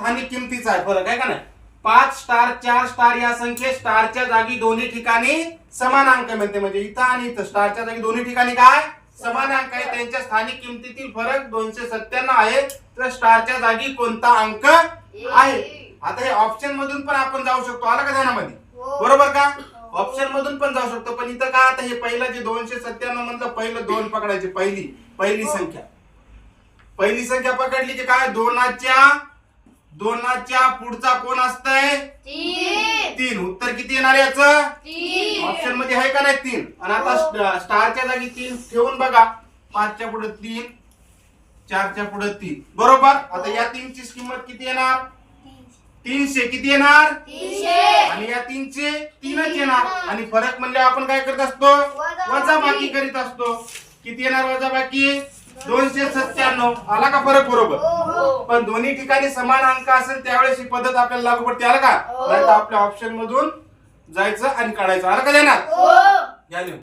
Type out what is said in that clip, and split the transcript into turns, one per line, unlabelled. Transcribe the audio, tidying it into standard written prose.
स्थानिक किमतीचा आहे फरक आहे का नाही. 5 स्टार 4 स्टार या संख्येत स्टारच्या जागी दोन्ही ठिकाणी समान अंक मिळते. म्हणजे इथं आणि इथं स्टारच्या जागी दोन्ही ठिकाणी काय समान अंक आहे. त्यांच्या स्थानिक किमतीतील फरक 297 आहे. तर स्टारच्या जागी कोणता अंक आहे. आता हे ऑप्शन मधून पण आपण जाऊ शकतो. आलं का ध्यानामध्ये. बरोबर का. ऑप्शन मधून पण जाऊ शकतो. पण इथं काय आता हे पहिलं जे 297 मधलं पहिलं 2 पकडायचे. पहिली संख्या पकडली की काय दोनाच्या पुढचा कोण असतंय 3. उत्तर किती येणार याचं ऑप्शन मध्ये आहे का नाही 3. आणि आता स्टारच्या जागी 3 ठेवून बघा. 5 च्या पुढे 3 4 च्या पुढे 3 बरोबर. आता या 3 ची किंमत किती येणार 300. किती येणार
300.
आणि या 3 चे 3च येणार. आणि फरक म्हणजे आपण काय करत असतो वजाबाकी करीत असतो. किती येणार वजाबाकी 297. आला का फरक बरोबर. पण दोन्ही ठिकाणी समान अंक असेल त्यावेळेस ही पद्धत आपल्याला लागू पडते. आला का. नाही तर आपल्या ऑप्शन मधून जायचं आणि काढायचं. आलं का देणार.